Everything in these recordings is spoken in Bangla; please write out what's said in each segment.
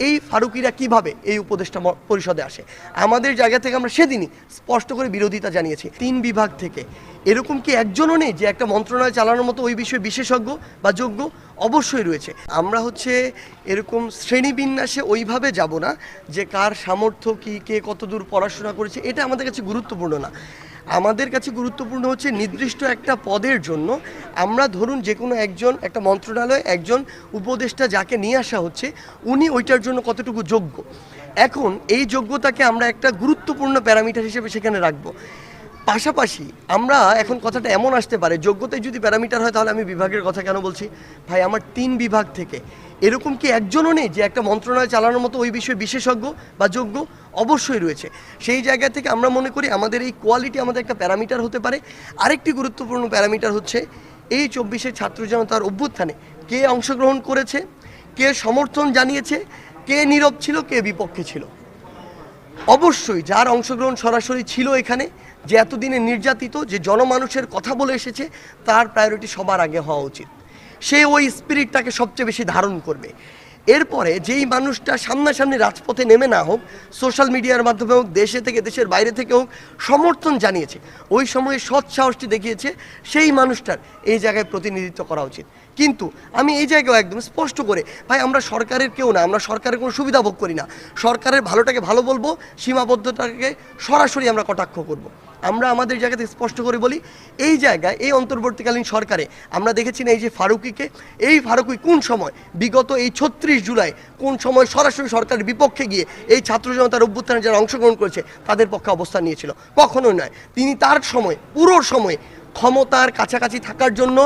এই ফারুকিরা কিভাবে এই উপদেষ্টা পরিষদে আসে? আমাদের জায়গা থেকে আমরা সেদিনই স্পষ্ট করে বিরোধিতা জানিয়েছি। 3 বিভাগ থেকে এরকম কি একজনও নেই যে একটা মন্ত্রণালয় চালানোর মতো ওই বিষয়ে বিশেষজ্ঞ বা যোগ্য? অবশ্যই রয়েছে। আমরা এরকম শ্রেণীবিন্যাসে ওইভাবে যাব না যে কার সামর্থ্য কি, কে কতদূর পড়াশোনা করেছে, এটা আমাদের কাছে গুরুত্বপূর্ণ না। আমাদের কাছে গুরুত্বপূর্ণ হচ্ছে নির্দিষ্ট একটা পদের জন্য আমরা ধরুন যে কোনো একটা মন্ত্রণালয় একজন উপদেষ্টা যাকে নিয়ে আসা হচ্ছে উনি ওইটার জন্য কতটুকু যোগ্য। এখন এই যোগ্যতাকে আমরা একটা গুরুত্বপূর্ণ প্যারামিটার হিসেবে সেখানে রাখবো। পাশাপাশি আমরা এখন কথাটা এমন আসতে পারে, যোগ্যতায় যদি প্যারামিটার হয় তাহলে আমি বিভাগের কথা কেন বলছি? ভাই, আমার 3 বিভাগ থেকে এরকম কি একজনও নেই যে একটা মন্ত্রণালয় চালানোর মতো ওই বিষয়ে বিশেষজ্ঞ বা যোগ্য? অবশ্যই রয়েছে। সেই জায়গা থেকে আমরা মনে করি আমাদের এই কোয়ালিটি আমাদের একটা প্যারামিটার হতে পারে। আরেকটি গুরুত্বপূর্ণ প্যারামিটার হচ্ছে এই 24-এর ছাত্র জনতার অভ্যুত্থানে কে অংশগ্রহণ করেছে, কে সমর্থন জানিয়েছে, কে নীরব ছিল, কে বিপক্ষে ছিল। অবশ্যই যার অংশগ্রহণ সরাসরি ছিল এখানে, যে এতদিনে নির্যাতিত, যে জনমানুষের কথা বলে এসেছে, তার প্রায়োরিটি সবার আগে হওয়া উচিত। সে ওই স্পিরিটটাকে সবচেয়ে বেশি ধারণ করবে। এরপরে যেই মানুষটা সামনাসামনি রাজপথে নেমে না হোক, সোশ্যাল মিডিয়ার মাধ্যমে হোক, দেশে থেকে দেশের বাইরে থেকে হোক, সমর্থন জানিয়েছে, ওই সময়ে সৎ সাহসটি দেখিয়েছে, সেই মানুষটার এই জায়গায় প্রতিনিধিত্ব করা উচিত। কিন্তু আমি এই জায়গায় একদম স্পষ্ট করে, ভাই, আমরা সরকারের কেউ না, আমরা সরকারের কোনো সুবিধা ভোগ করি না। সরকারের ভালোটাকে ভালো বলবো, সীমাবদ্ধতাকে সরাসরি আমরা কটাক্ষ করব। আমরা আমাদের জায়গাতে স্পষ্ট করে বলি, এই জায়গায় এই অন্তর্বর্তীকালীন সরকারে আমরা দেখেছি না এই যে ফারুকিকে, এই ফারুকি কোন সময় বিগত এই 36 জুলাই কোন সময় সরাসরি সরকারের বিপক্ষে গিয়ে এই ছাত্র জনতার অভ্যুত্থানে যারা অংশগ্রহণ করেছে তাদের পক্ষে অবস্থান নিয়েছিল? কখনোই নয়। তিনি তার সময়, পুরো সময় ক্ষমতার কাছাকাছি থাকার জন্য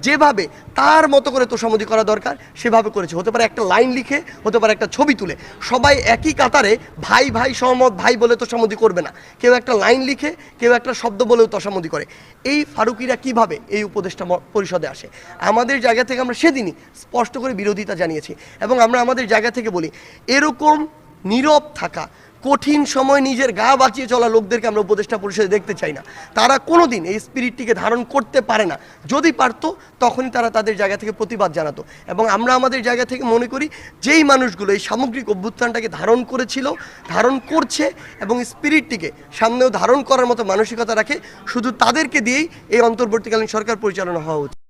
যেভাবে তার মতো করে তোষামোদি করা দরকার সেভাবে করেছে। হতে পারে একটা লাইন লিখে, হতে পারে একটা ছবি তুলে, সবাই একই কাতারে ভাই ভাই সহমত ভাই বলে তোষামোদি করবে না। কেউ একটা লাইন লিখে, কেউ একটা শব্দ বলেও তোষামোদি করে। এই ফারুকিরা কিভাবে এই উপদেষ্টা পরিষদে আসে? আমাদের জায়গা থেকে আমরা সেদিনই স্পষ্ট করে বিরোধিতা জানিয়েছি এবং আমরা আমাদের জায়গা থেকে বলি, এরকম নীরব থাকা, কঠিন সময় নিজের গা বাঁচিয়ে চলা লোকদেরকে আমরা উপদেষ্টা পরিষদে দেখতে চাই না। তারা কোনো দিন এই স্পিরিটটিকে ধারণ করতে পারে না। যদি পারতো তখনই তারা তাদের জায়গা থেকে প্রতিবাদ জানাতো। এবং আমরা আমাদের জায়গা থেকে মনে করি যেই মানুষগুলো এই সামগ্রিক অভ্যুত্থানটাকে ধারণ করেছিল, ধারণ করছে এবং স্পিরিটটিকে সামনেও ধারণ করার মতো মানসিকতা রাখে, শুধু তাদেরকে দিয়েই এই অন্তর্বর্তীকালীন সরকার পরিচালনা হওয়া উচিত।